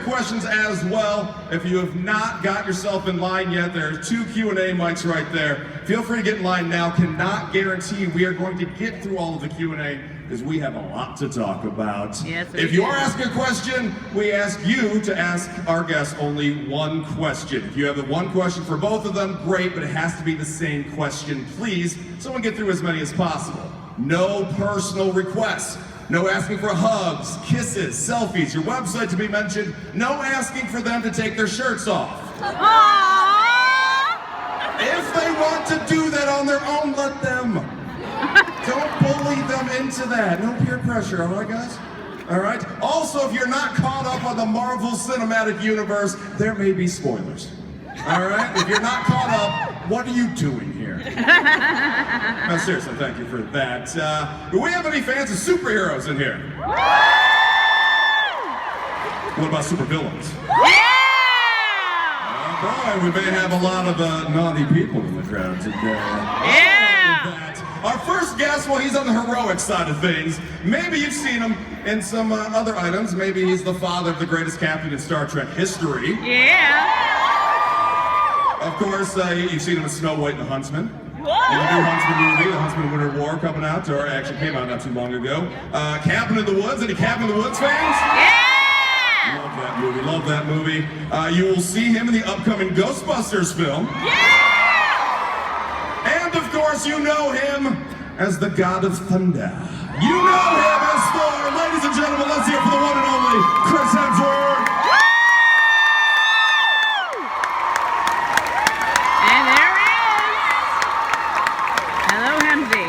questions as well. If you have not got yourself in line yet, there are 2 Q&A mics right there. Feel free to get in line now. Cannot guarantee we are going to get through all of the Q&A because we have a lot to talk about. Yes, if you are asking a question, we ask you to ask our guests only one question. If you have the one question for both of them, great, but it has to be the same question, please. Someone get through as many as possible. No personal requests. No asking for hugs, kisses, selfies, your website to be mentioned. No asking for them to take their shirts off. If they want to do that on their own, let them. Don't bully them into that. No peer pressure, all right, guys? All right? Also, if you're not caught up on the Marvel Cinematic Universe, there may be spoilers. All right? If you're not caught up, what are you doing here? No, seriously, thank you for that. Do we have any fans of superheroes in here? What about supervillains? Oh boy, we may have a lot of naughty people in the crowd today. Our first guest, well, he's on the heroic side of things. Maybe you've seen him in some other items. Maybe he's the father of the greatest captain in Star Trek history. Of course, you've seen him in Snow White and the Huntsman. In the new Huntsman movie, The Huntsman Winter War, coming out, or actually came out not too long ago. Cabin in the Woods. Any Cabin in the Woods fans? Love that movie, love that movie. You will see him in the upcoming Ghostbusters film. And of course, you know him as the God of Thunder. You know him as Thor. Ladies and gentlemen, let's hear for the one and only Chris Hemsworth. And there he is. Hello, Hemsy.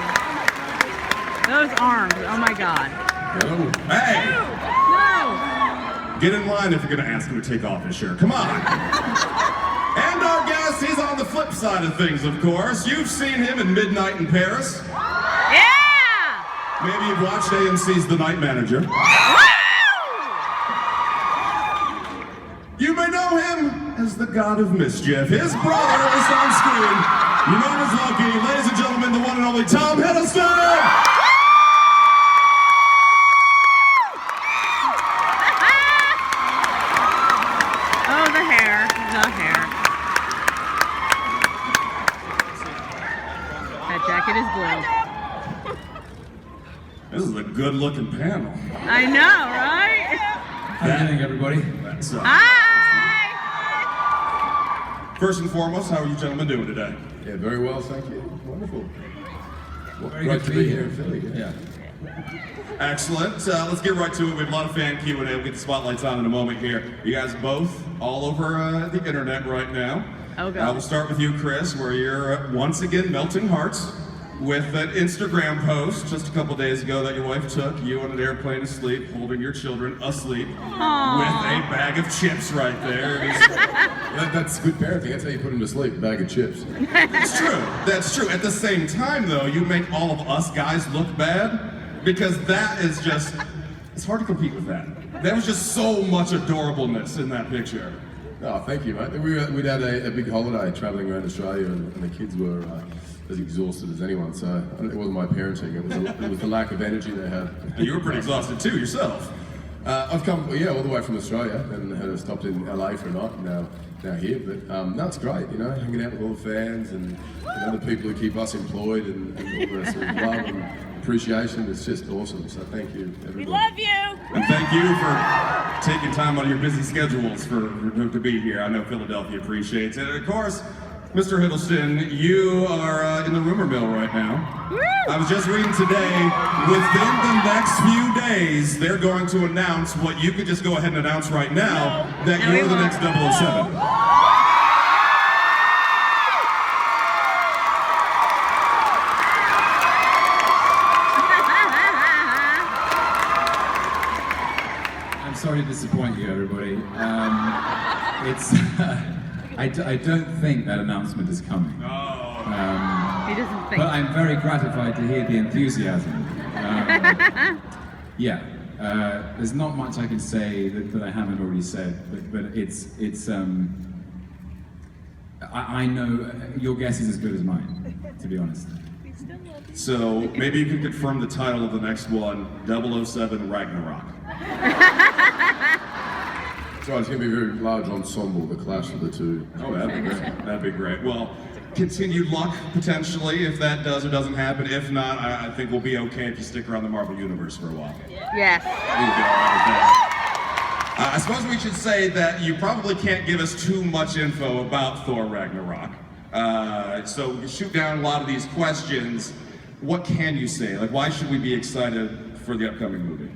Those arms, oh my God. Hello. Hey. No. Get in line if you're going to ask him to take off his shirt. Come on. And our guest, he's on the flip side of things, of course. You've seen him in Midnight in Paris. Maybe you've watched AMC's The Night Manager. You may know him as the God of Mischief. His brother is on screen. You know him as Loki. Ladies and gentlemen, the one and only Tom Hiddleston! Oh, the hair. That jacket is blue. This is a good-looking panel. I know, right? How are you doing, everybody? Hi! First and foremost, how are you gentlemen doing today? Yeah, very well, thank you. Wonderful. Very Great good to be here in Philly. Yeah. Excellent. Let's get right to it. We have a lot of fan Q&A. We'll get the spotlights on in a moment here. You guys both all over the internet right now. Oh, God. We'll start with you, Chris, where you're once again melting hearts with an Instagram post just a couple days ago that your wife took you on an airplane asleep, holding your children asleep with a bag of chips right there. That's good parenting. That's how you put them to sleep, a bag of chips. That's true. That's true. At the same time, though, you make all of us guys look bad because that is just, it's hard to compete with that. There was just so much adorableness in that picture. Oh, thank you, mate. We'd had a big holiday traveling around Australia, and the kids were as exhausted as anyone. So it wasn't my parenting; it was the lack of energy they had. And you were pretty exhausted too yourself. I've come, all the way from Australia, and had stopped in LA for a night, and now here. But no, it's great, hanging out with all the fans and the people who keep us employed, and all the sort of love and appreciation. It's just awesome. So thank you, everybody. We love you! And thank you for taking time out of your busy schedules to be here. I know Philadelphia appreciates it. And of course, Mr. Hiddleston, you are in the rumor mill right now. Woo! I was just reading today, within the next few days, they're going to announce what you could just go ahead and announce right now, that you're the next 007. Sorry to disappoint you, everybody. I don't think that announcement is coming. Oh. He doesn't think. But I'm very gratified to hear the enthusiasm. There's not much I can say that I haven't already said, but I know your guess is as good as mine, to be honest. So maybe you can confirm the title of the next one, 007 Ragnarok. right, it's going to be a very large ensemble, the clash of the two. Oh, that'd be great. That'd be great. Well, continued luck, potentially, if that does or doesn't happen. If not, I think we'll be okay if you stick around the Marvel Universe for a while. Yes. You'll be all right with that. I suppose we should say that you probably can't give us too much info about Thor Ragnarok. So we can shoot down a lot of these questions. What can you say? Like, why should we be excited for the upcoming movie?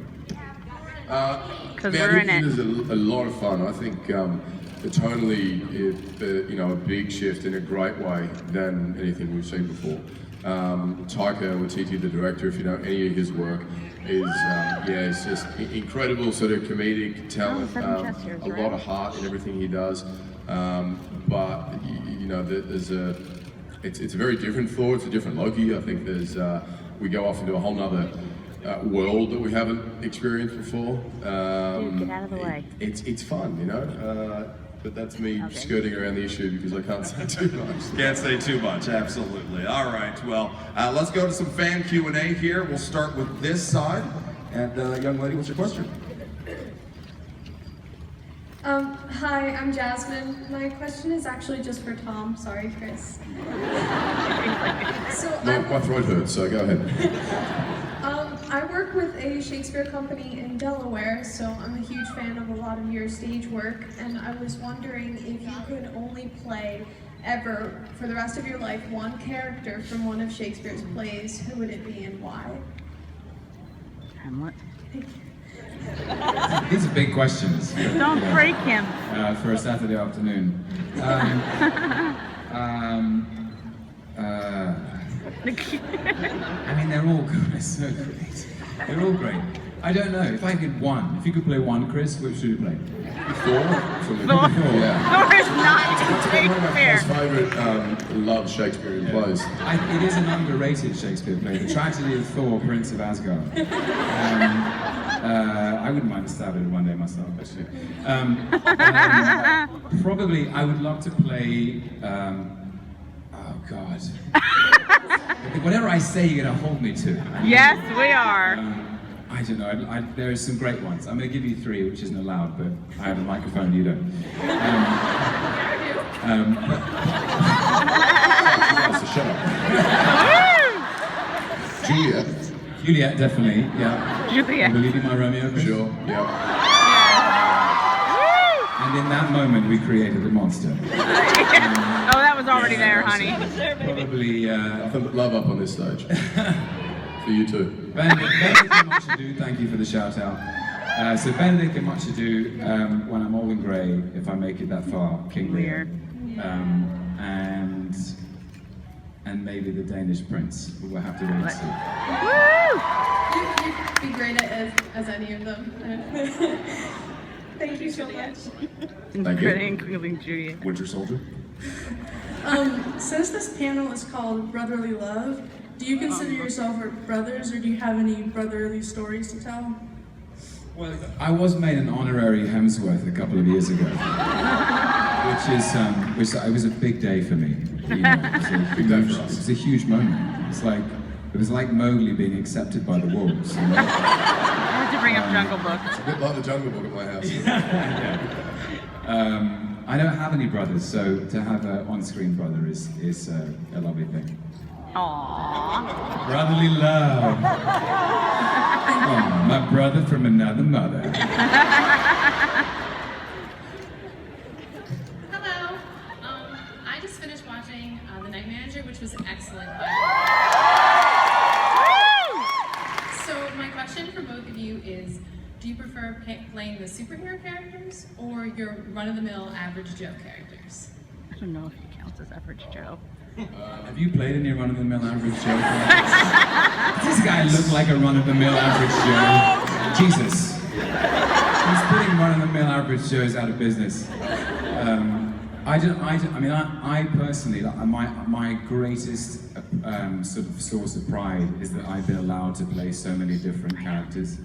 Because Man, we're in it it. is a lot of fun. I think tonally, you know, a big shift in a great way than anything we've seen before. Taika Waititi, the director, if you know any of his work, is it's just incredible sort of comedic talent. A lot of heart in everything he does. But you know, it's a very different Thor. It's a different Loki. I think we go off into a whole nother world that we haven't experienced before. Dude, get out of the way. It's fun, you know. But that's me skirting around the issue because I can't say too much. Can't say too much, absolutely. All right, well, let's go to some fan Q&A here. We'll start with this side. And young lady, what's your question? Hi, I'm Jasmine. My question is actually just for Tom. Sorry, Chris. My throat hurts, so go ahead. I work with a Shakespeare company in Delaware, so I'm a huge fan of a lot of your stage work, and I was wondering if you could only play ever, for the rest of your life, one character from one of Shakespeare's plays, who would it be and why? Hamlet. These are big questions. Don't break him. For a Saturday afternoon. I mean, they're all so great. They're all great. I don't know. If you could play one, Chris, which should you play? Thor? Thor. Yeah. Thor is not One of my Shakespeare. favourite love Shakespearean plays. It is an underrated Shakespeare play. The Tragedy of Thor, Prince of Asgard. I wouldn't mind a stab at it one day myself, actually. Probably, I would love to play. Oh God. Whatever I say, you're gonna hold me to. Yes, we are. I don't know. There are some great ones. I'm gonna give you three, which isn't allowed, but I have a microphone. You don't. So shut up. Juliet. Juliet, definitely. Yeah. Juliet. Will you be my Romeo? Chris? Sure. Yeah. And in that moment, we created a monster. Oh, that was already there, honey. Probably. Nothing but love up on this stage. For you too. Benedict and Much Ado, thank you for the shout out. So Benedict and Much Ado, when I'm old and grey, if I make it that far, King Lear. And maybe the Danish prince. We'll have to wait and see. You'd be great at as any of them. Thank you so much. Including Juliet. Winter Soldier? Since this panel is called Brotherly Love, do you consider yourself brothers, or do you have any brotherly stories to tell? Well, I was made an honorary Hemsworth a couple of years ago, which was a big day for me. You know, it was a huge moment. It was like Mowgli being accepted by the wolves. You know? I had to bring up Jungle Book. It's a bit like the Jungle Book at my house. I don't have any brothers, so to have an on-screen brother is a lovely thing. Aww. Brotherly love. Oh, my brother from another mother. Hello. I just finished watching The Night Manager, which was excellent. So my question for both of you is, do you prefer playing the superhero characters or your run-of-the-mill average Joe characters? I don't know if he counts as average Joe. Have you played any run-of-the-mill average Joe? Does this guy look like a run-of-the-mill average Joe? Jesus. He's putting run-of-the-mill average Joes out of business. I personally, my greatest sort of source of pride is that I've been allowed to play so many different characters.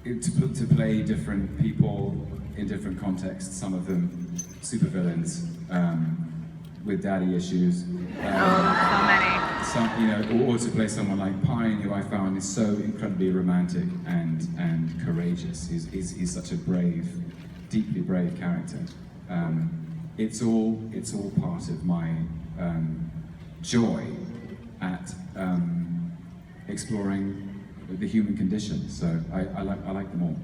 To play different people in different contexts, some of them supervillains with daddy issues. So many. some, or to play someone like Pine, who I found is so incredibly romantic and courageous. He's such a brave, deeply brave character. It's all part of my joy at exploring the human condition. So I like them all.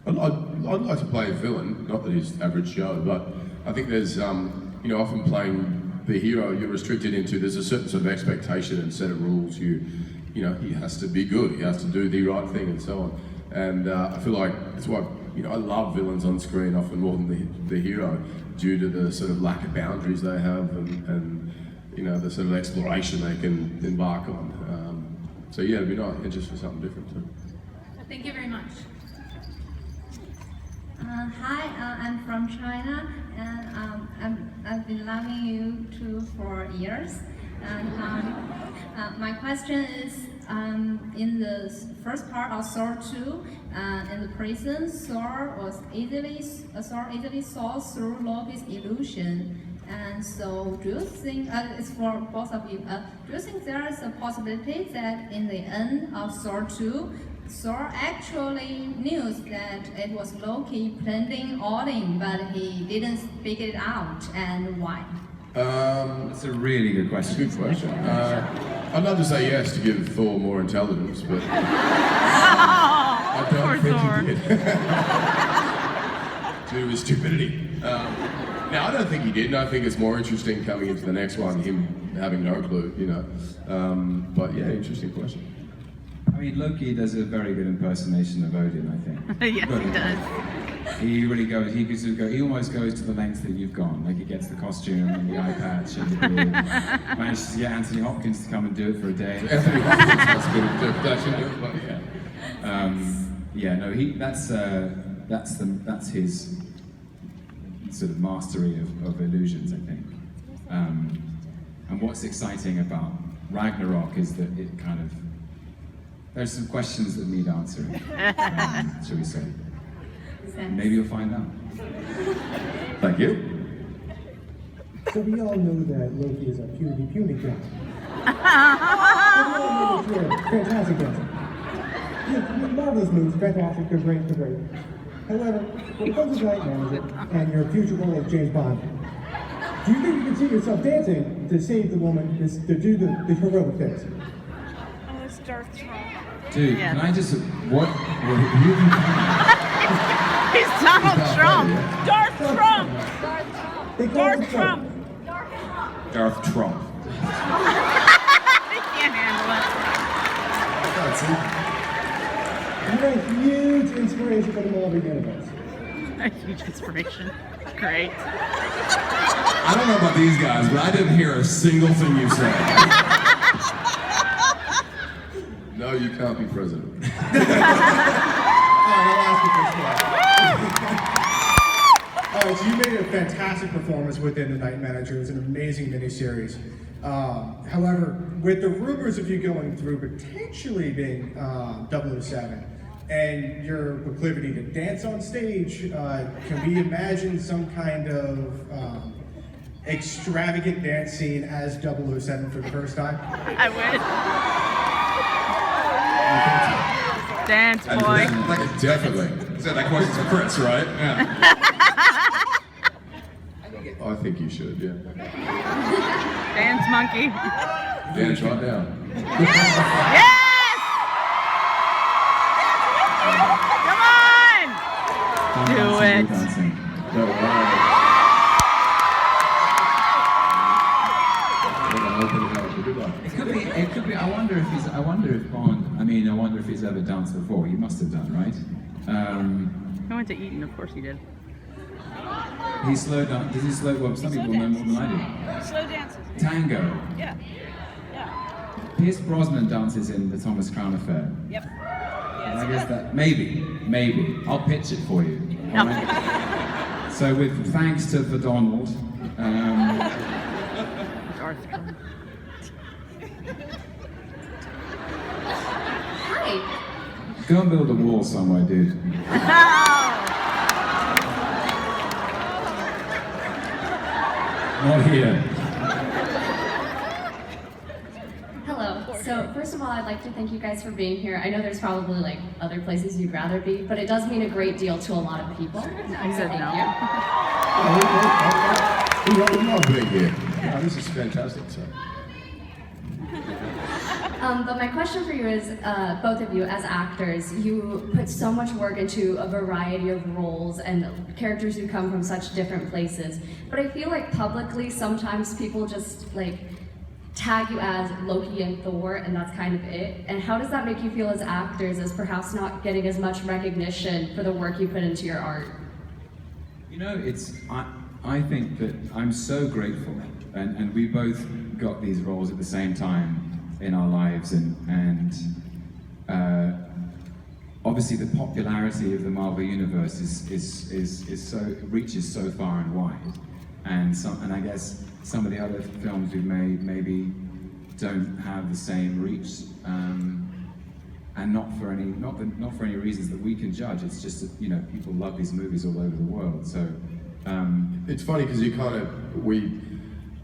I'd like to play a villain, not that he's average Joe, but I think there's, often playing the hero, you're restricted into, there's a certain sort of expectation and set of rules. He has to be good, he has to do the right thing and so on. And I feel like that's why, I love villains on screen often more than the hero, due to the sort of lack of boundaries they have and the sort of exploration they can embark on. So yeah, it'd be nice, just for something different too. Thank you very much. Hi, I'm from China, and I've been loving you two for years. And my question is, in the first part of Thor 2, in the prison, Thor easily saw through Loki's illusion. And so, do you think, it's for both of you, do you think there is a possibility that in the end of Thor 2, Thor actually knew that it was Loki planning all in, but he didn't figure it out, and why? That's a really good question. Good question. I'd love to say yes to give Thor more intelligence, but I don't think he did. Due to his stupidity. Now, I don't think he did, and I think it's more interesting coming into the next one, him having no clue, But yeah, interesting question. I mean, Loki does a very good impersonation of Odin, I think. Yes, he does. He really goes, he almost goes to the lengths that you've gone. Like, he gets the costume and the eye patch and the beard. Manages to get Anthony Hopkins to come and do it for a day. Anthony Hopkins, that's good interpretation, but yeah. That's his sort of mastery of illusions, I think. And what's exciting about Ragnarok is that it kind of, there's some questions that need answering, shall we say. Maybe you'll find out. Thank you. So we all know that Loki is a puny guy. We all know that you're a fantastic dancer. You're marvelous moves, fantastic, they're great. However, when it comes to night manager and your future role as James Bond, do you think you can see yourself dancing to save the woman, to do the heroic things? Oh, it's Darth Trump. Dude, Yeah. can I just, what He's Donald Trump. Darth Trump! They call Darth him Trump! Darth Trump. He can't handle You're a huge inspiration for the Marvel Universe. it. A huge inspiration. Great. I don't know about these guys, but I didn't hear a single thing you said. No, you can't be president. All right, so you made a fantastic performance within The Night Manager. It's an amazing miniseries. However, with the rumors of you going through potentially being 007 and your proclivity to dance on stage, can we imagine some kind of extravagant dance scene as 007 for the first time? I would. Dance, boy. Definitely. So that question's for Chris, right? Yeah. I think you should, yeah. Dance monkey. Dance right now. Yes! Come on! Do it. No, It could be. I wonder if he's ever danced before. He must have done, right? I went to Eton, of course he did. He slowed down. Does he slow? Well, some people know more than I do. Slow dances. Tango. Yeah. Pierce Brosnan dances in the Thomas Crown Affair. Yep. And I guess that maybe. I'll pitch it for you. All right? So with thanks to the Donald. Darth Trump. Hi. Go and build a wall somewhere, dude. Not here. all, I'd like to thank you guys for being here. I know there's probably like other places you'd rather be, but it does mean a great deal to a lot of people. So thank you. We love being here. Yeah, this is fantastic. So. But my question for you is, both of you as actors, you put so much work into a variety of roles and characters who come from such different places. But I feel like publicly, sometimes people just like tag you as Loki and Thor, and that's kind of it. And how does that make you feel as actors, as perhaps not getting as much recognition for the work you put into your art? You know, I think that I'm so grateful, and we both got these roles at the same time in our lives, and obviously the popularity of the Marvel Universe reaches so far and wide, and I guess some of the other films we've made maybe don't have the same reach, and not for any reasons that we can judge. It's just that, you know, people love these movies all over the world. So it's funny because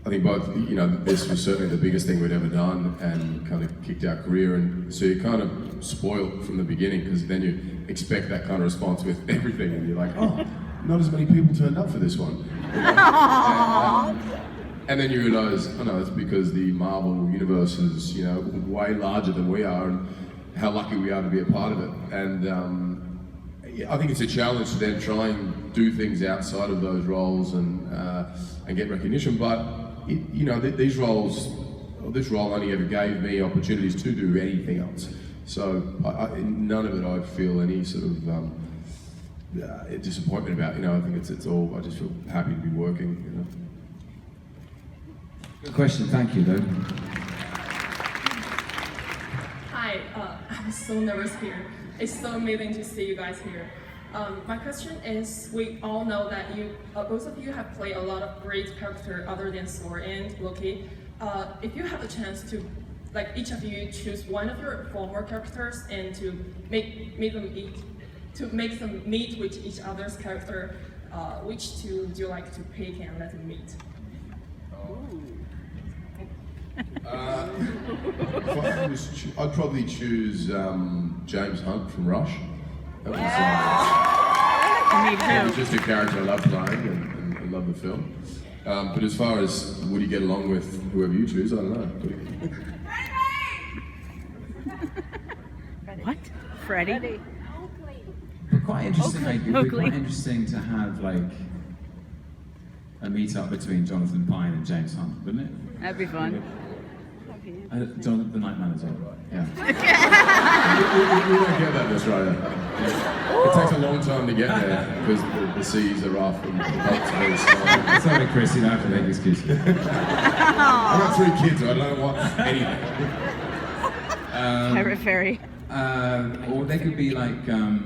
I think both, you know, this was certainly the biggest thing we'd ever done and kind of kicked our career, and so you're kind of spoiled from the beginning because then you expect that kind of response with everything, and you're like, oh, not as many people turned up for this one. You know? And then you realise, oh no, it's because the Marvel universe is, you know, way larger than we are, and how lucky we are to be a part of it. And I think it's a challenge to then try and do things outside of those roles and get recognition. But you know, this role only ever gave me opportunities to do anything else. So none of it I feel any sort of disappointment about. You know, I think it's all. I just feel happy to be working. You know. Good question. Thank you, though. Hi, I'm so nervous here. It's so amazing to see you guys here. My question is, we all know that both of you have played a lot of great characters other than Thor and Loki. If you have a chance to, like, each of you choose one of your former characters and to make them meet with each other's character, which two do you like to pick and let them meet? I'd probably choose James Hunt from Rush. That was, Me too. It was just a character I love playing and love the film. But as far as would he get along with whoever you choose, I don't know. What? Freddie? But quite interesting. Like, it'd be Oakley. quite interesting to have like a meet-up between Jonathan Pine and James Hunt, wouldn't it? That'd be fun. Jonathan, the night manager. Yeah. We don't get that in Australia. It takes a long time to get there because the seas are rough and the boats are very slow. Sorry, Chris, you don't have to make excuses. I've got 3 kids, so I don't want anything. Pirate Ferry. Or they could be like, oh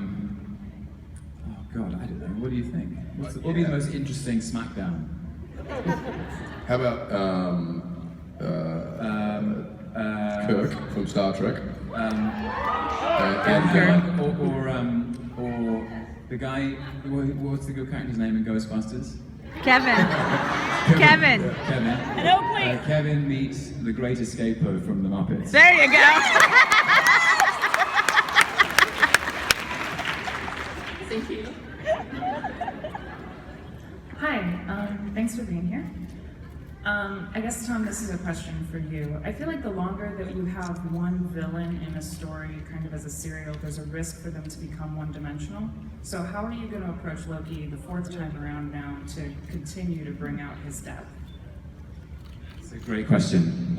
God, I don't know. What do you think? What would be the most interesting SmackDown? How about Kirk from Star Trek? Or the guy, what's the good character's name in Ghostbusters? Kevin. Kevin. And Oakley. Kevin meets the Great Escaper from the Muppets. There you go. Thank you. Hi, thanks for being here. I guess, Tom, this is a question for you. I feel like the longer that you have one villain in a story kind of as a serial, there's a risk for them to become one-dimensional. So how are you going to approach Loki the 4th time around now to continue to bring out his depth? It's a great question.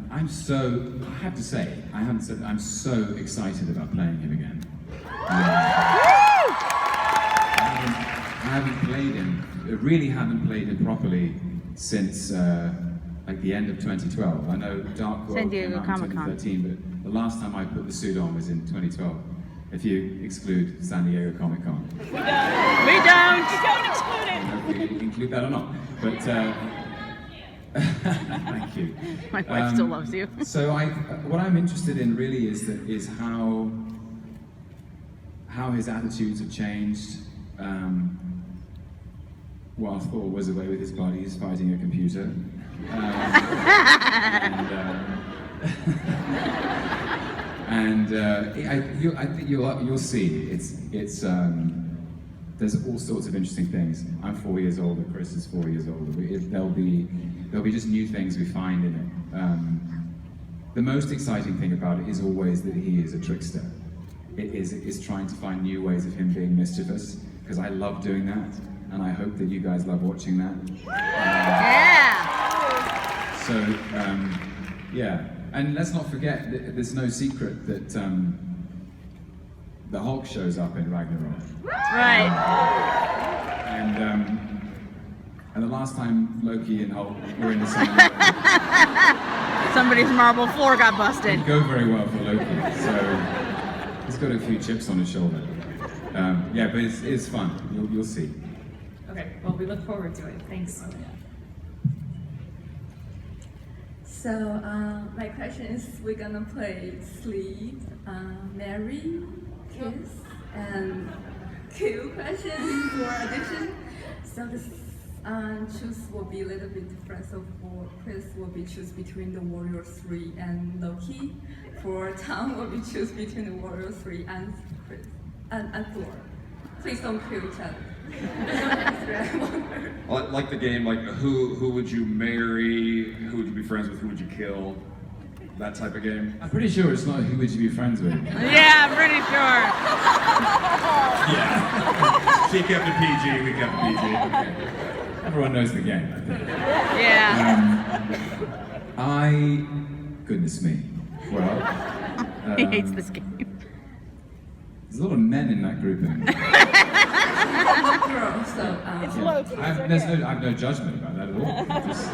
I have to say, I haven't said, I'm so excited about playing him again. I haven't played him, I really haven't played him properly since like the end of 2012. I know Dark World came out in 2013, but the last time I put the suit on was in 2012, if you exclude San Diego Comic-Con. We don't exclude it! I don't know if you include that or not, but thank you. My wife still loves you. So what I'm interested in really is how his attitudes have changed. While Thor was away with his bodies fighting a computer. And I think you'll see. There's all sorts of interesting things. I'm 4 years older. Chris is 4 years older. There'll be just new things we find in it. The most exciting thing about it is always that he is a trickster. It's trying to find new ways of him being mischievous, because I love doing that, and I hope that you guys love watching that. So, yeah. And let's not forget, there's no secret that the Hulk shows up in Ragnarok. Right. And the last time Loki and Hulk were in the same room, somebody's marble floor got busted. Didn't go very well for Loki, so he's got a few chips on his shoulder. Yeah, but it's fun. You'll see. Okay, well, we look forward to it. Thanks. So my question is, we're gonna play sleep, marry, kiss, and kill questions for audition. So this choose will be a little bit different. So for Chris will be choose between the Warrior 3 and Loki. For Tom will be choose between the Warrior 3 and Chris and Thor. Please don't kill each other. Like the game, like who would you marry, who would you be friends with, who would you kill, that type of game. I'm pretty sure it's not who would you be friends with. Yeah, I'm pretty sure. Yeah. She kept it PG, we kept it PG. Okay. Everyone knows the game, I think. Yeah. Goodness me. Well, He hates this game. there's a lot of men in that grouping. I have no judgment about that at all. Just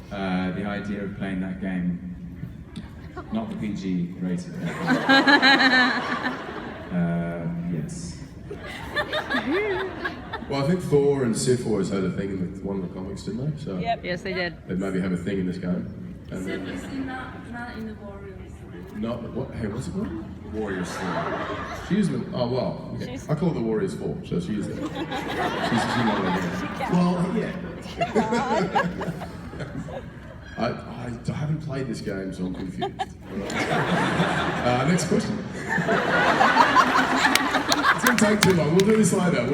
the idea of playing that game, not the PG rated. Yes. Well, I think Thor and Sif always had a thing in one of the comics, didn't they? So Yes, they did. they'd maybe have a thing in this game. And Sif then, is not in the Warriors. not what? Hey, what's it called? Warriors 3. She is the. Oh well. Okay. I call it the Warriors 4, so she is there. She's not there. Well, yeah. I haven't played this game, so I'm confused. Next question. It's gonna take too long. We'll do this later.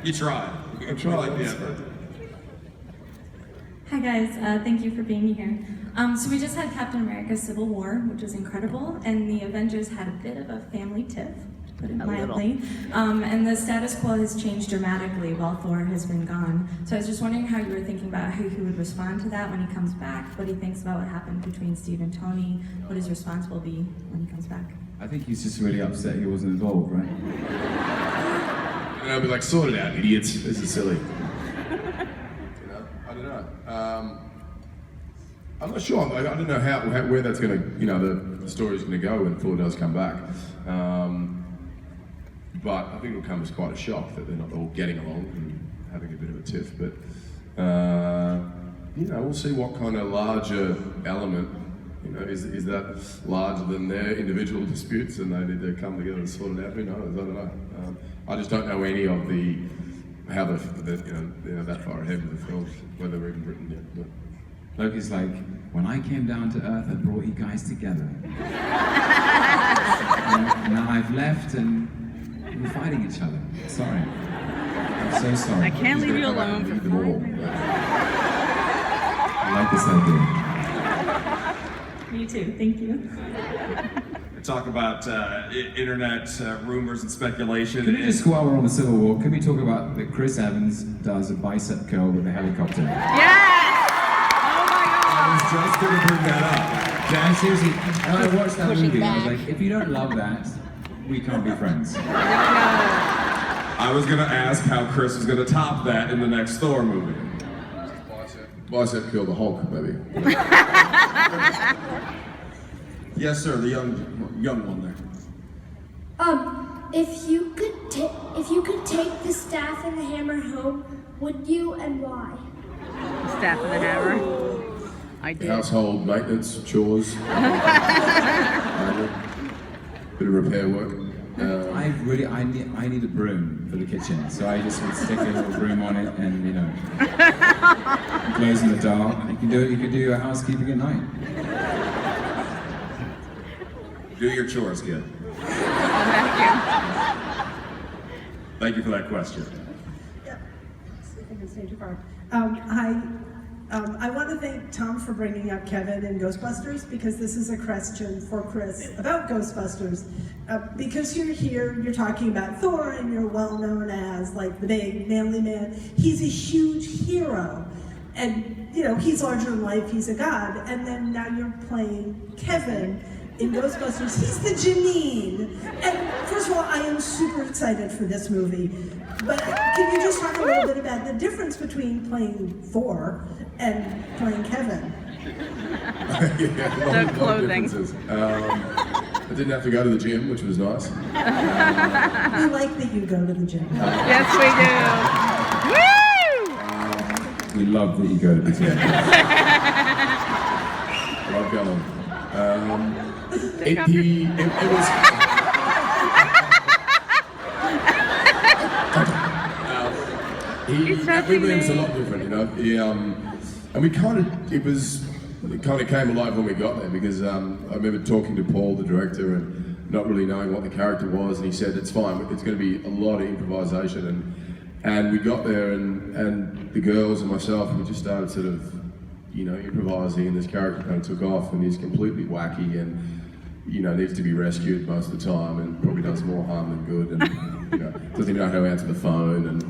You try. I'm trying. Like the effort. Hi guys, thank you for being here. So we just had Captain America Civil War, which was incredible, and the Avengers had a bit of a family tiff, to put it mildly. And the status quo has changed dramatically while Thor has been gone. So I was just wondering how you were thinking about how he would respond to that when he comes back, what he thinks about what happened between Steve and Tony, what his response will be when he comes back. I think he's just really upset he wasn't involved, right? And I'll be like, sort it out, idiots. This is silly. I don't know. I'm not sure. I don't know where that's going to, the story's going to go when Thor does come back. But I think it'll come as quite a shock that they're not all getting along and having a bit of a tiff. But we'll see what kind of larger element. Is that larger than their individual disputes, and they need to come together and sort it out? Who knows? I don't know. I just don't know any of how that far ahead of the films, whether they're even written yet. But. Loki's like, when I came down to Earth, I brought you guys together. and now I've left and we're fighting each other. Sorry. I'm so sorry. I can't leave you alone for 4 minutes. I like this idea. Me too, thank you. Talk about internet rumors and speculation. Can we just, while we're on the Civil War, can we talk about that Chris Evans does a bicep curl with a helicopter? Yes! I was just going to bring that up. Yeah, seriously, I watched that movie and I was like, if you don't love that, we can't be friends. I was going to ask how Chris was going to top that in the next Thor movie. Bicep curl the Hulk, maybe. Yes, sir, the young one there. If you could take the staff and the hammer home, would you, and why? Staff and the hammer. I did. Household maintenance, chores, bit of repair work. I need a broom for the kitchen, so I just would stick a little broom on it, and you know, it glows in the dark. You can do your housekeeping at night. Do your chores, kid. Thank you for that question. I want to thank Tom for bringing up Kevin and Ghostbusters, because this is a question for Chris about Ghostbusters. Because you're here, you're talking about Thor, and you're well known as like the big manly man. He's a huge hero, and you know he's larger than life. He's a god, and then now you're playing Kevin in Ghostbusters. He's the Janine. And first of all, I am super excited for this movie. But can you just talk a little bit about the difference between playing Thor and playing Kevin? The clothing. I didn't have to go to the gym, which was nice. We like that you go to the gym. Yes, we do. Woo! We love that you go to the gym. Love going. It was. Everything's a lot different, you know. And it kind of came alive when we got there, because I remember talking to Paul, the director, and not really knowing what the character was, and he said it's fine, it's going to be a lot of improvisation, and we got there, and the girls and myself, we just started sort of, you know, improvising, and this character kind of took off, and he's completely wacky, and you know, needs to be rescued most of the time, and probably does more harm than good, and you know, doesn't even know how to answer the phone, and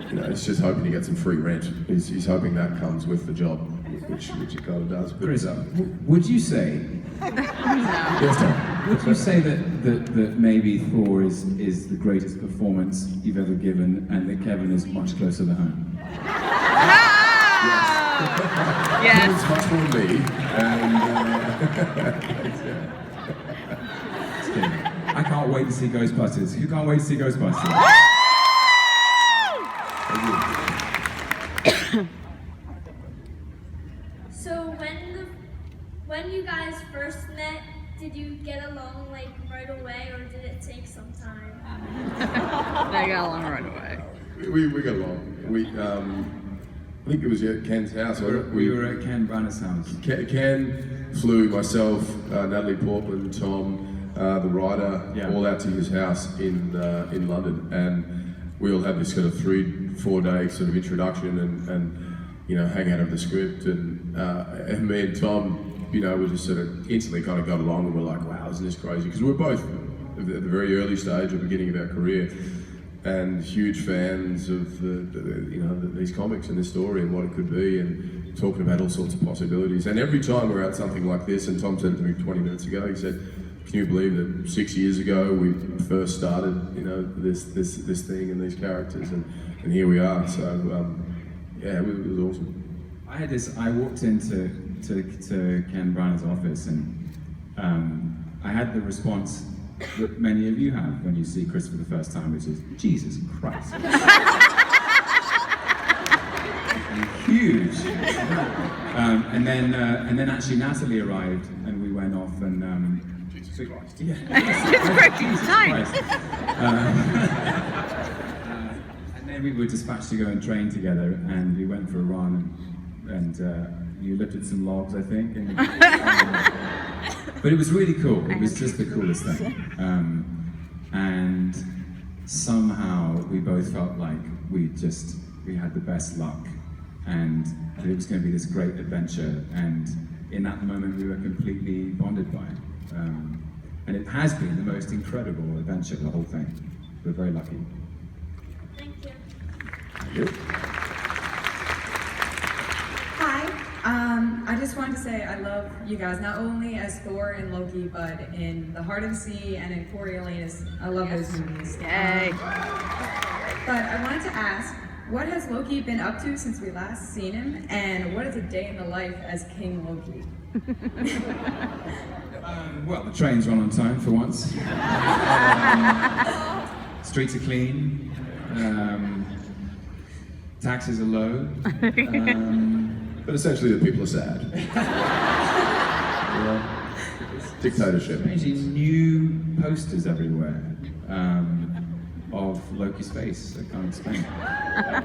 you know, he's just hoping to get some free rent. He's hoping that comes with the job, which it kind of does. But, Chris, would you say? Yes, Tom. Would you say that maybe Thor is the greatest performance you've ever given, and that Kevin is much closer to home? Yes. It's much more me, and Just kidding. I can't wait to see Ghostbusters. Who can't wait to see Ghostbusters? So when you guys first met, did you get along like right away, or did it take some time? They got along right away. We got along. I think it was at Ken's house. We were at Ken Branag's house. Ken flew myself, Natalie Portman, Tom, the writer, all out to his house in London, and we all had this sort of 3-4 day sort of introduction and you know, hang out of the script, and me and Tom, you know, we just sort of instantly kind of got along, and we're like, wow, isn't this crazy? Because we're both at the very early stage, the beginning of our career, and huge fans of these comics and this story and what it could be, and talking about all sorts of possibilities. And every time we're at something like this, and Tom said it to me 20 minutes ago, he said, can you believe that 6 years ago we first started, you know, this thing and these characters, and here we are. So yeah, it was awesome. I walked into Ken Branagh's office, and I had the response that many of you have when you see Chris for the first time, which is, Jesus Christ. Huge. And then actually Natalie arrived, and we went off, and Jesus Christ. Yeah. Jesus Christ. And then we were dispatched to go and train together, and we went for a run, and you lifted some logs, I think. But it was really cool. It was just the coolest thing. And somehow we both felt like we had the best luck, and that it was going to be this great adventure. And in that moment, we were completely bonded by it. And it has been the most incredible adventure, the whole thing. We're very lucky. Thank you. Thank you. Hi. I just wanted to say I love you guys, not only as Thor and Loki, but in The Heart of the Sea and in Coriolanus. I love those movies. Yay. But I wanted to ask, what has Loki been up to since we last seen him, and what is a day in the life as King Loki? Well, the trains run on time for once. Streets are clean. Taxes are low. But essentially, the people are sad. Dictatorship. Strangely, new posters everywhere. of Loki's face. I can't explain.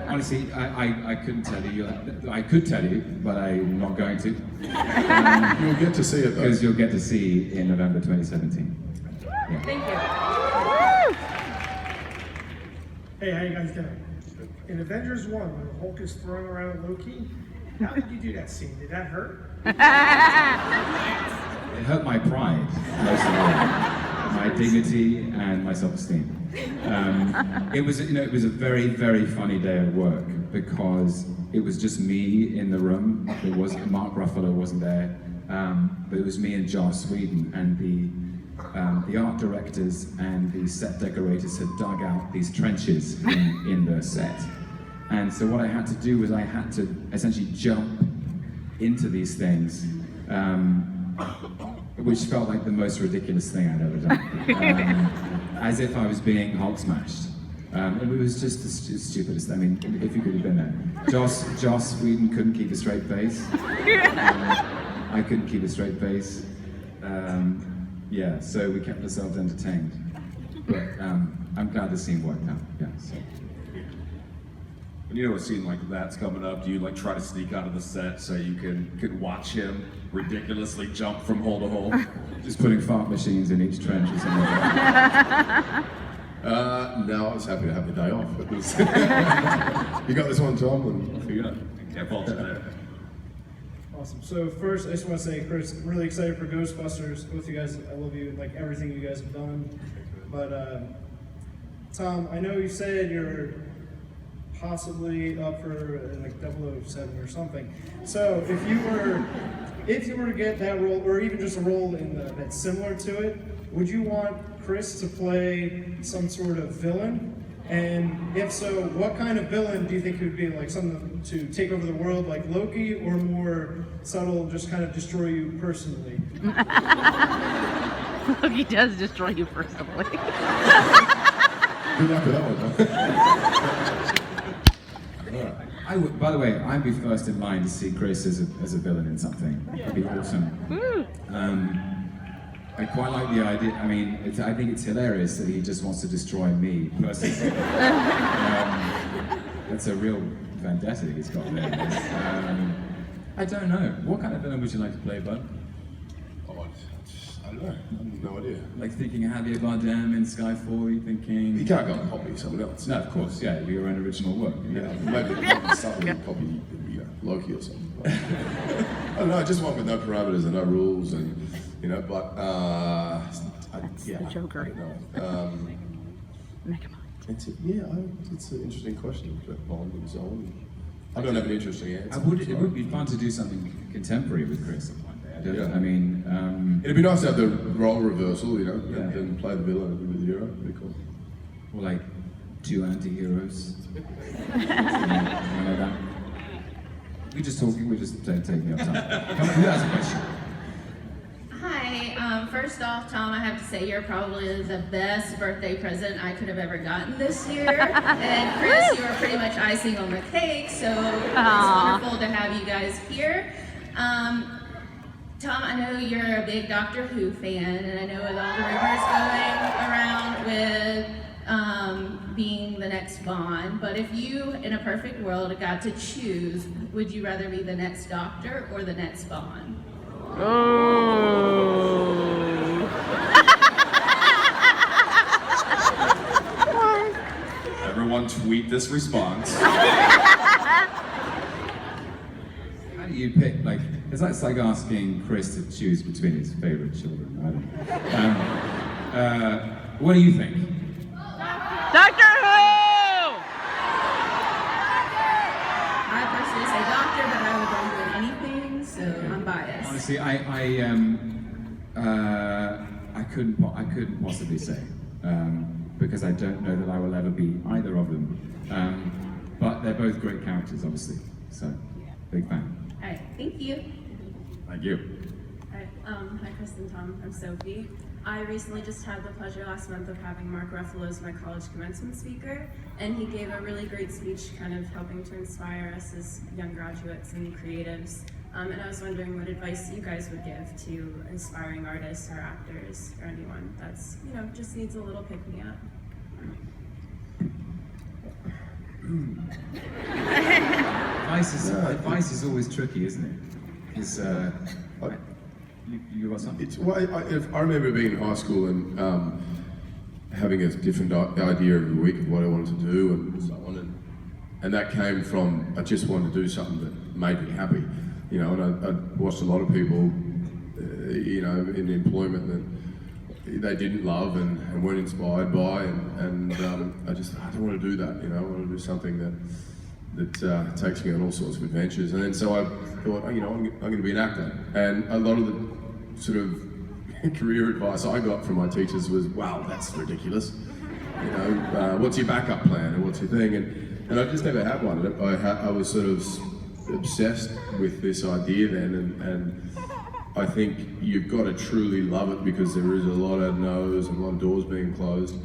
Honestly, I couldn't tell you. I could tell you, but I'm not going to. You'll get to see it though. Because you'll get to see in November 2017. Yeah. Thank you. Hey, how you guys doing? In Avengers 1, when Hulk is throwing around Loki, how did you do that scene? Did that hurt? It hurt my pride, most of all, my dignity and my self-esteem. It was a very, very funny day at work because it was just me in the room. Mark Ruffalo wasn't there, but it was me and Joss Whedon, and the art directors and the set decorators had dug out these trenches in the set. And so what I had to do was I had to essentially jump into these things, which felt like the most ridiculous thing I'd ever done. As if I was being Hulk smashed. It was just the stupidest. I mean, if you could have been there. Joss Whedon couldn't keep a straight face. I couldn't keep a straight face. Yeah, so we kept ourselves entertained. But I'm glad the scene worked out. Yeah. So. When you know a scene like that's coming up, do you like try to sneak out of the set so you can watch him ridiculously jump from hole to hole? Just putting fart machines in each trench or something. No, I was happy to have the day off. It was you got this one, Tom, and you got it. Can't fault you there. Awesome. So first, I just want to say, Chris, I'm really excited for Ghostbusters. Both you guys, I love you, like everything you guys have done. But Tom, I know you said you're possibly up for like 007 or something. So if you were to get that role, or even just a role that's similar to it, would you want Chris to play some sort of villain? And if so, what kind of villain do you think it would be? Like something to take over the world like Loki, or more subtle, just kind of destroy you personally? Loki does destroy you personally. good luck with that one. By the way, I'd be first in line to see Chris as a villain in something. That'd be awesome. I quite like the idea. I mean, I think it's hilarious that he just wants to destroy me personally. That's a real vendetta he's got there. I don't know. What kind of villain would you like to play, Bud? Oh, I don't know. I have no idea. Like thinking Javier Bardem in Skyfall, you thinking... You can't go and copy someone else. No, of course, yeah, your own original work. Yeah, maybe subtly copy Loki or something. I don't know, just one with no parameters and no rules, and but the Joker. I don't know. It's an interesting question, but Bond and so on. I don't have an interesting answer. It would be fun to do something contemporary with Chris one day. I mean, it'd be nice to have the role reversal, and play the villain and be the hero. It'd be cool. Or like two anti-heroes. Something like that. We're just taking up time. Who has a question? Hi, first off, Tom, I have to say you're probably the best birthday present I could have ever gotten this year. And Chris, you are pretty much icing on the cake, so it's wonderful to have you guys here. Tom, I know you're a big Doctor Who fan, and I know with all the rumors going around with being the next Bond, but if you, in a perfect world, got to choose, would you rather be the next Doctor or the next Bond? Everyone tweet this response. How do you pick, like, it's like asking Chris to choose between his favorite children, I don't know. What do you think? Doctor Who! I personally say Doctor, but I would run with anything, so I'm biased. Honestly, I couldn't possibly say, because I don't know that I will ever be either of them. But they're both great characters, obviously. So, big fan. All right, thank you. Thank you. Hi, Chris and Tom. I'm Sophie. I recently just had the pleasure last month of having Mark Ruffalo as my college commencement speaker, and he gave a really great speech kind of helping to inspire us as young graduates and creatives. And I was wondering what advice you guys would give to aspiring artists or actors or anyone that's, just needs a little pick-me-up. Advice is always tricky, isn't it? Because you got something? I remember being in high school and having a different idea every week of what I wanted to do and so on, and that came from I just wanted to do something that made me happy, you know. And I watched a lot of people, you know, in employment that they didn't love and weren't inspired by, and I don't want to do that, you know. I want to do something that takes me on all sorts of adventures. And then so I thought, you know, I'm going to be an actor. And a lot of the sort of career advice I got from my teachers was, wow, that's ridiculous. You know, what's your backup plan and what's your thing? And I just never had one. I was sort of obsessed with this idea then, and I think you've got to truly love it because there is a lot of no's and a lot of doors being closed.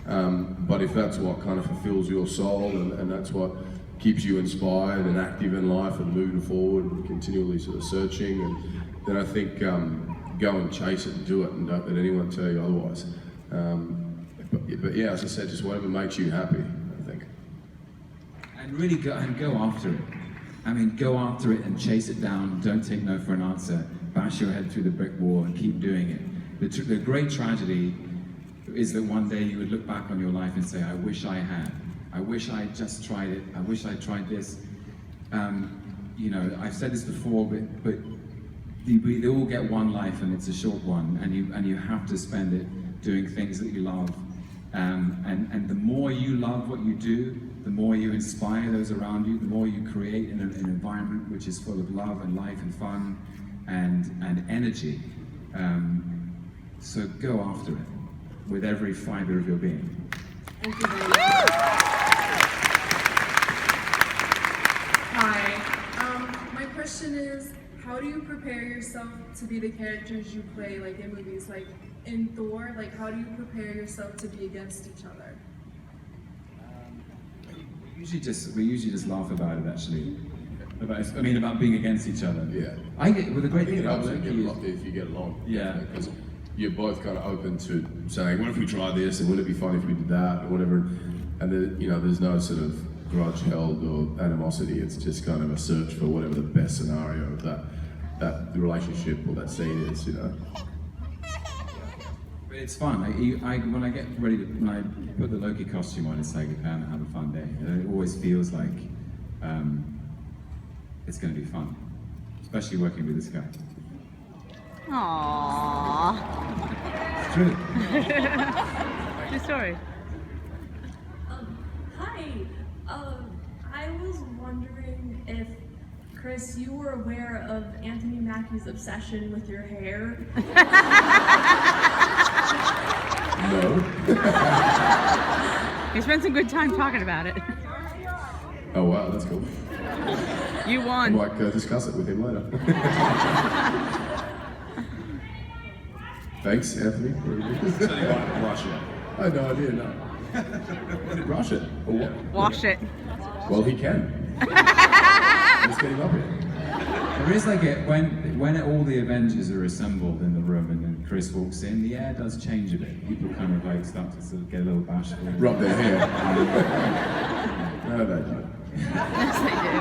But if that's what kind of fulfills your soul and that's what keeps you inspired and active in life and moving forward and continually sort of searching, and then I think go and chase it and do it and don't let anyone tell you otherwise. But yeah, as I said, just whatever makes you happy, I think. And really go after it. I mean, go after it and chase it down. Don't take no for an answer. Bash your head through the brick wall and keep doing it. The great tragedy is that one day you would look back on your life and say, I wish I had. I wish I just tried it. I wish I tried this. You know, I've said this before, but they all get one life and it's a short one, and you have to spend it doing things that you love. And the more you love what you do, the more you inspire those around you, the more you create an environment which is full of love and life and fun and energy. So go after it with every fiber of your being. Thank you very much. Hi. My question is, how do you prepare yourself to be the characters you play, like in movies, like in Thor? Like, how do you prepare yourself to be against each other? We usually just laugh about it, actually. About being against each other. Yeah. The great thing about Loki if you get along. Yeah. Because you're both kind of open to saying, what if we try this, and wouldn't it be fun if we did that, or whatever. And there's no sort of grudge held or animosity. It's just kind of a search for whatever the best scenario of that relationship or that scene is, you know. But it's fun. When I get ready when I put the Loki costume on, it's like I can have a fun day. And it always feels like it's going to be fun, especially working with this guy. Aww. It's true. True story. Hi. I was wondering if, Chris, you were aware of Anthony Mackie's obsession with your hair. No. We spent some good time talking about it. Oh wow, that's cool. You won. I might discuss it with him later. Thanks, Anthony. Wash it. I had no idea, no. Wash it. Or what? Wash it. Well, he can. Let's get him up here. There is like when all the Avengers are assembled in the room and then Chris walks in, the air does change a bit. People kind of like start to sort of get a little bashful. Rub their hair. No, they don't. Yes, they do.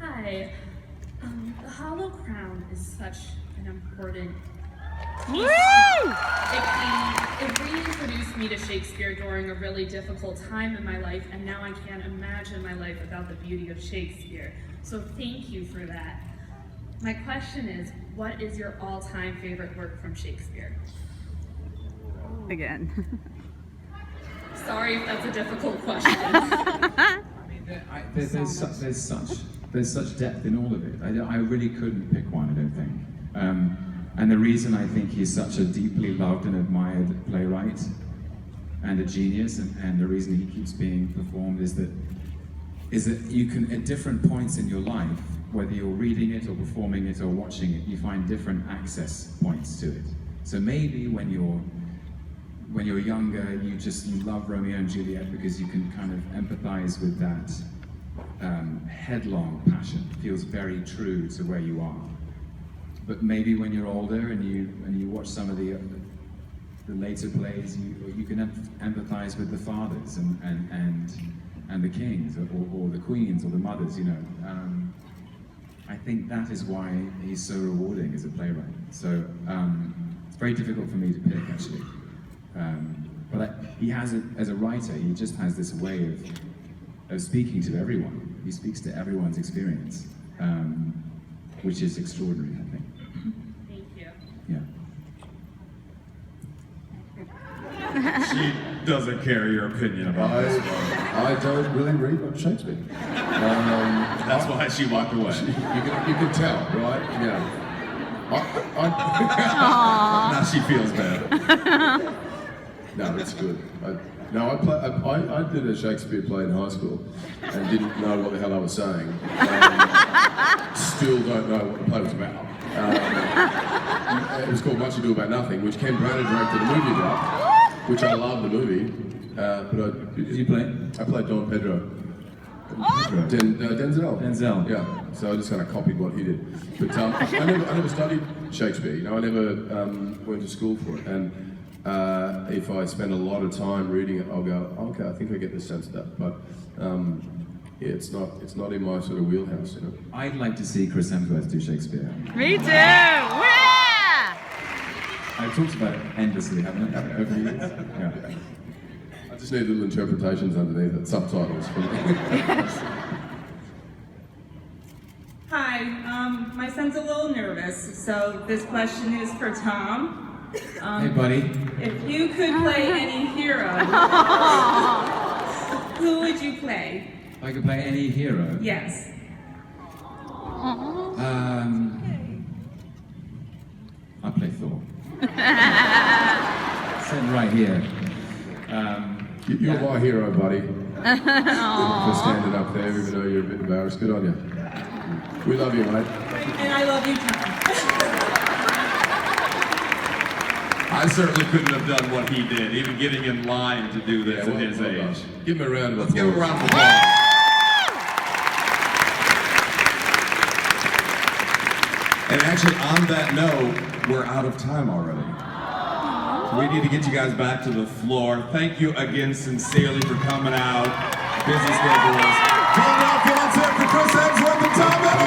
Hi. The Hollow Crown is such an important Woo! It reintroduced me to Shakespeare during a really difficult time in my life, and now I can't imagine my life without the beauty of Shakespeare. So thank you for that. My question is, what is your all-time favorite work from Shakespeare? Again. Sorry if that's a difficult question. There's such depth in all of it. I really couldn't pick one, I don't think. And the reason I think he's such a deeply loved and admired playwright and a genius, and the reason he keeps being performed is that you can, at different points in your life, whether you're reading it or performing it or watching it, you find different access points to it. So maybe when you're younger, you love Romeo and Juliet because you can kind of empathize with that headlong passion. It feels very true to where you are. But maybe when you're older and you watch some of the the later plays, you can empathize with the fathers and the kings, or the queens, or the mothers, you know. I think that is why he's so rewarding as a playwright. So it's very difficult for me to pick, actually. But he has, as a writer, he just has this way of speaking to everyone. He speaks to everyone's experience, which is extraordinary, I think. Thank you. Yeah. She doesn't care your opinion about this one. I don't really read much Shakespeare. That's why she walked away. You can tell, right? Yeah. Now she feels bad. No, it's good. I did a Shakespeare play in high school and didn't know what the hell I was saying. Still don't know what the play was about. It was called Much Ado About Nothing, which Ken Branagh directed a movie about, which I love the movie. Did you play? I played Don Pedro. Denzel. Yeah. So I just kind of copied what he did. But I never studied Shakespeare. You know, I never went to school for it. And if I spend a lot of time reading it, I'll go, okay, I think I get the sense of that. But yeah, it's not in my sort of wheelhouse, you know. I'd like to see Chris Hemsworth do Shakespeare. Me too! Yeah! I've talked about it endlessly, haven't I? Over the years. Yeah. I just need little interpretations underneath it, subtitles for me. Hi, my son's a little nervous, so this question is for Tom. Hey, buddy. If you could play any hero, who would you play? If I could play any hero? Yes. I'll play Thor. Sitting right here. You're my hero, buddy. For standing up there, even though you're a bit embarrassed. Good on you. We love you, mate. And I love you, Tom. I certainly couldn't have done what he did, even getting in line to do this at his age. Give him a round of applause. Let's give him a round of applause. And actually, on that note, we're out of time already. We need to get you guys back to the floor. Thank you again sincerely for coming out. Busy schedules. Philadelphia, for Chris Hemsworth and Tom Evans.